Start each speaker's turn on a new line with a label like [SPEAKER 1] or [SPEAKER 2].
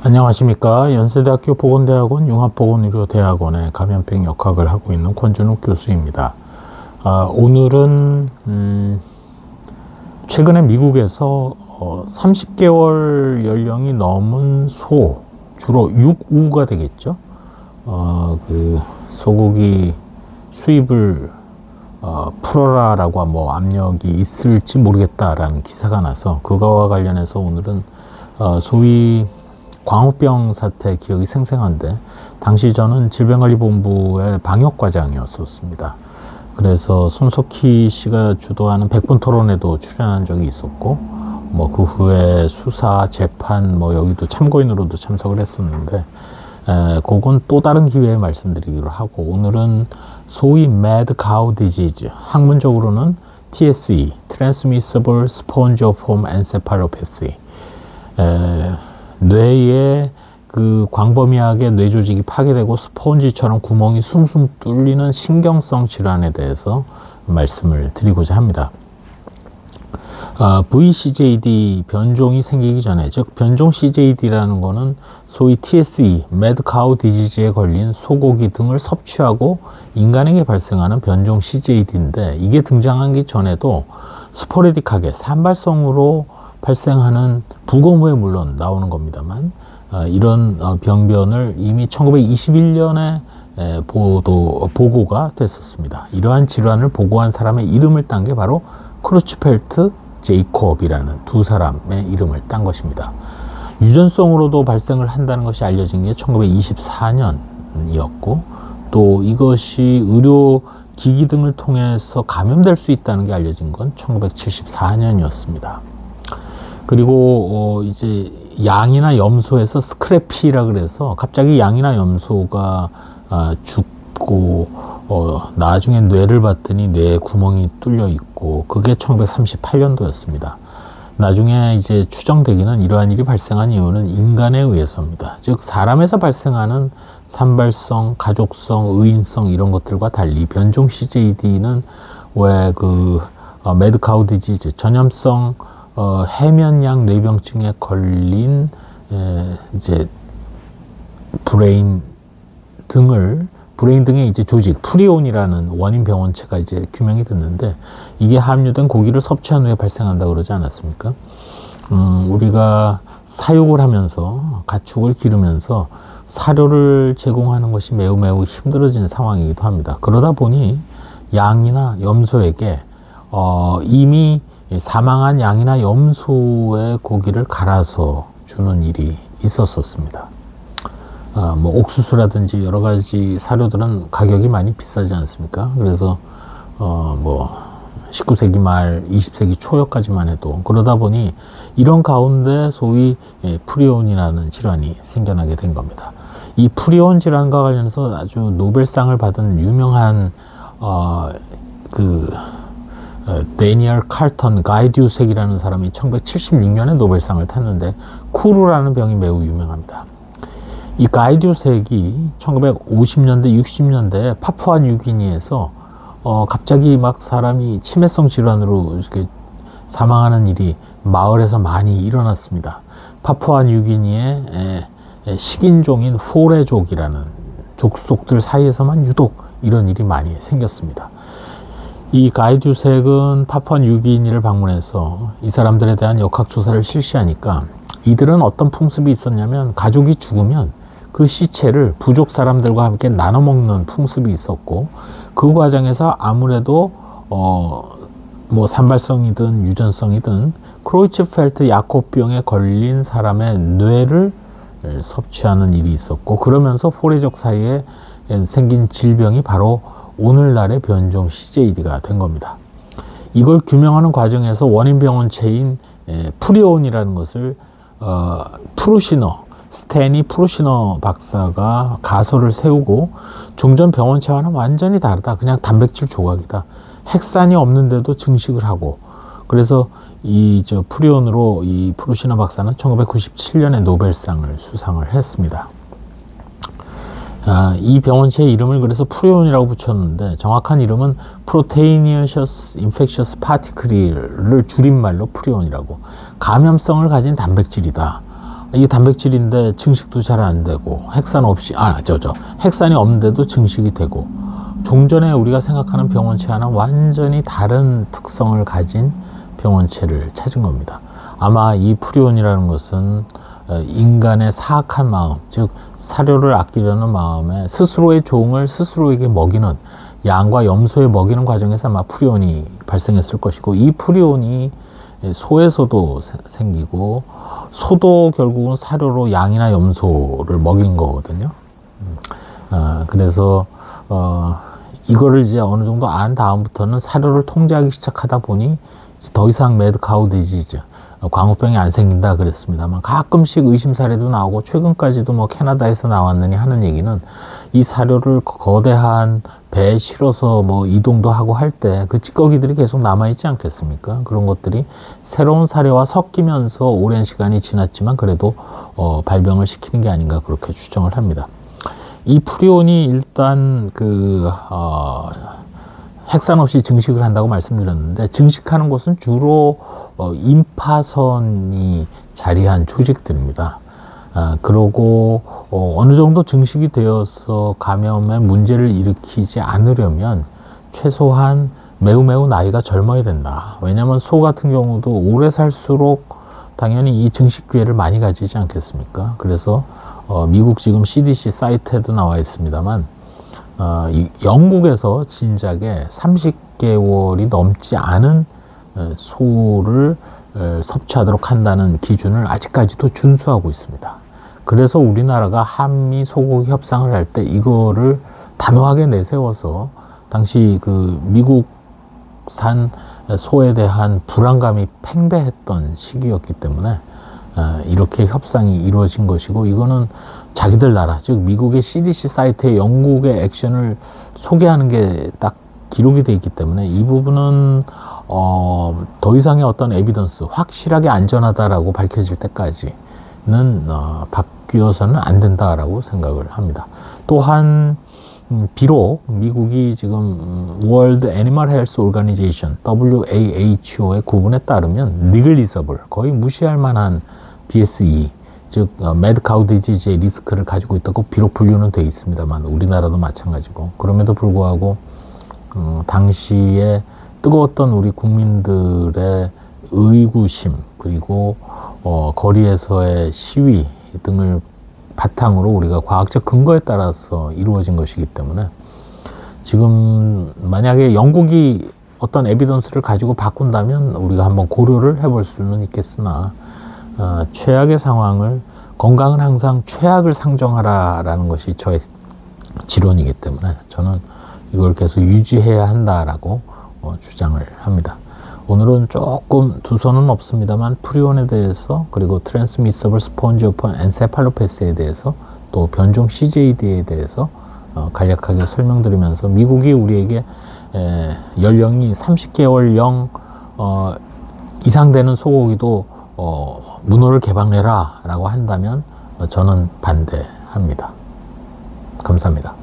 [SPEAKER 1] 안녕하십니까. 연세대학교 보건대학원 융합보건의료대학원의 감염병 역학을 하고 있는 권준욱 교수입니다. 오늘은 최근에 미국에서 30개월 연령이 넘은 소, 주로 육우가 되겠죠. 그 소고기 수입을 풀어라라고 뭐 압력이 있을지 모르겠다라는 기사가 나서 그거와 관련해서 오늘은 소위 광우병 사태 기억이 생생한데, 당시 저는 질병관리본부의 방역과장이었습니다. 그래서 손석희 씨가 주도하는 100분 토론에도 출연한 적이 있었고, 뭐 그 후에 수사, 재판, 뭐 여기도 참고인으로도 참석을 했었는데, 그건 또 다른 기회에 말씀드리기로 하고, 오늘은 소위 Mad Cow Disease, 학문적으로는 TSE, Transmissible Spongiform Encephalopathy, 뇌에 그 광범위하게 뇌 조직이 파괴되고 스폰지처럼 구멍이 숭숭 뚫리는 신경성 질환에 대해서 말씀을 드리고자 합니다. VCJD 변종이 생기기 전에, 즉 변종 CJD라는 거는 소위 TSE, Mad Cow Disease에 걸린 소고기 등을 섭취하고 인간에게 발생하는 변종 CJD인데, 이게 등장하기 전에도 스포레딕하게 산발성으로 발생하는 부검 후에 물론 나오는 겁니다만, 이런 병변을 이미 1921년에 보고가 됐었습니다. 이러한 질환을 보고한 사람의 이름을 딴 게 바로 크루츠펠트 제이콥이라는 두 사람의 이름을 딴 것입니다. 유전성으로도 발생을 한다는 것이 알려진 게 1924년이었고, 또 이것이 의료 기기 등을 통해서 감염될 수 있다는 게 알려진 건 1974년이었습니다. 그리고 이제 양이나 염소에서 스크래피라 그래서 갑자기 양이나 염소가 죽고 나중에 뇌를 봤더니 뇌에 구멍이 뚫려 있고, 그게 1938년도였습니다. 나중에 이제 추정되기는 이러한 일이 발생한 이유는 인간에 의해서입니다. 즉 사람에서 발생하는 산발성, 가족성, 의인성 이런 것들과 달리 변종 CJD는 왜 그 매드 카우 디지즈, 전염성 해면양 뇌병증에 걸린 이제 브레인 등의 이제 조직, 프리온이라는 원인 병원체가 이제 규명이 됐는데, 이게 함유된 고기를 섭취한 후에 발생한다 그러지 않았습니까? 우리가 사육을 하면서, 가축을 기르면서 사료를 제공하는 것이 매우 힘들어진 상황이기도 합니다. 그러다 보니 양이나 염소에게 이미 사망한 양이나 염소의 고기를 갈아서 주는 일이 있었습니다. 뭐 옥수수라든지 여러 가지 사료들은 가격이 많이 비싸지 않습니까? 그래서 뭐 19세기 말 20세기 초여까지만 해도, 그러다 보니 이런 가운데 소위 프리온이라는 질환이 생겨나게 된 겁니다. 이 프리온 질환과 관련해서 아주 노벨상을 받은 유명한 데니얼 칼턴 가이듀색이라는 사람이 1976년에 노벨상을 탔는데, 쿠르라는 병이 매우 유명합니다. 이 가이듀색이 1950년대, 60년대에 파푸아 뉴기니에서 갑자기 막 사람이 치매성 질환으로 이렇게 사망하는 일이 마을에서 많이 일어났습니다. 파푸아 뉴기니의 식인종인 포레족이라는 족속들 사이에서만 유독 이런 일이 많이 생겼습니다. 이 가이듀색은 파푸아 뉴기니를 방문해서 이 사람들에 대한 역학조사를 실시하니까, 이들은 어떤 풍습이 있었냐면, 가족이 죽으면 그 시체를 부족 사람들과 함께 나눠 먹는 풍습이 있었고, 그 과정에서 아무래도 뭐 산발성이든 유전성이든 크로이츠펠트 야콥병에 걸린 사람의 뇌를 섭취하는 일이 있었고, 그러면서 포레족 사이에 생긴 질병이 바로 오늘날의 변종 CJD가 된 겁니다. 이걸 규명하는 과정에서 원인 병원체인 프리온이라는 것을 스테니 프루시너 박사가 가설을 세우고, 종전 병원체와는 완전히 다르다, 그냥 단백질 조각이다, 핵산이 없는데도 증식을 하고, 그래서 이 프리온으로 이 프루시너 박사는 1997년에 노벨상을 수상을 했습니다. 이 병원체의 이름을 그래서 프리온이라고 붙였는데, 정확한 이름은 프로테이니어셔스 인펙셔스 파티클을 줄임말로 프리온이라고, 감염성을 가진 단백질이다. 이게 단백질인데 증식도 잘 안 되고, 핵산 없이, 핵산이 없는데도 증식이 되고, 종전에 우리가 생각하는 병원체와는 완전히 다른 특성을 가진 병원체를 찾은 겁니다. 아마 이 프리온이라는 것은 인간의 사악한 마음, 즉 사료를 아끼려는 마음에 스스로의 종을 스스로에게 먹이는, 양과 염소에 먹이는 과정에서 아마 프리온이 발생했을 것이고, 이 프리온이 소에서도 생기고, 소도 결국은 사료로 양이나 염소를 먹인 거거든요. 그래서 이거를 이제 어느 정도 안 다음부터는 사료를 통제하기 시작하다 보니 더 이상 매드카우 디지즈, 광우병이 안 생긴다 그랬습니다만, 가끔씩 의심 사례도 나오고, 최근까지도 뭐 캐나다에서 나왔느니 하는 얘기는, 이 사료를 거대한 배에 실어서 뭐 이동도 하고 할 때 그 찌꺼기들이 계속 남아있지 않겠습니까? 그런 것들이 새로운 사료와 섞이면서 오랜 시간이 지났지만 그래도 발병을 시키는 게 아닌가, 그렇게 추정을 합니다. 이 프리온이 일단 핵산 없이 증식을 한다고 말씀드렸는데, 증식하는 곳은 주로 임파선이 자리한 조직들입니다. 그러고 어느 정도 증식이 되어서 감염에 문제를 일으키지 않으려면 최소한 매우 나이가 젊어야 된다. 왜냐하면 소 같은 경우도 오래 살수록 당연히 이 증식 기회를 많이 가지지 않겠습니까? 그래서 미국 지금 CDC 사이트에도 나와 있습니다만, 영국에서 진작에 30개월이 넘지 않은 소를 섭취하도록 한다는 기준을 아직까지도 준수하고 있습니다. 그래서 우리나라가 한미 소고기 협상을 할 때 이거를 단호하게 내세워서, 당시 그 미국산 소에 대한 불안감이 팽배했던 시기였기 때문에 이렇게 협상이 이루어진 것이고, 이거는 자기들 나라, 즉 미국의 CDC 사이트에 영국의 액션을 소개하는 게 딱 기록이 돼 있기 때문에, 이 부분은 더 이상의 어떤 에비던스, 확실하게 안전하다라고 밝혀질 때까지는 바뀌어서는 안 된다라고 생각을 합니다. 또한 비록 미국이 지금 월드 애니멀 헬스 오르가니제이션 WAHO의 구분에 따르면 니글리서블, 거의 무시할 만한 BSE, 즉 매드카우 디지즈의 리스크를 가지고 있다고 비록 분류는 돼 있습니다만, 우리나라도 마찬가지고, 그럼에도 불구하고 당시에 뜨거웠던 우리 국민들의 의구심, 그리고 거리에서의 시위 등을 바탕으로 우리가 과학적 근거에 따라서 이루어진 것이기 때문에, 지금 만약에 영국이 어떤 에비던스를 가지고 바꾼다면 우리가 한번 고려를 해볼 수는 있겠으나, 최악의 상황을, 건강은 항상 최악을 상정하라라는 것이 저의 지론이기 때문에 저는 이걸 계속 유지해야 한다라고 주장을 합니다. 오늘은 조금 두서는 없습니다만 프리온에 대해서, 그리고 트랜스미서블 스폰지 오픈 엔세팔로패스에 대해서, 또 변종 CJD에 대해서 간략하게 설명드리면서, 미국이 우리에게 연령이 30개월령 이상 되는 소고기도 문호를 개방해라 라고 한다면 저는 반대합니다. 감사합니다.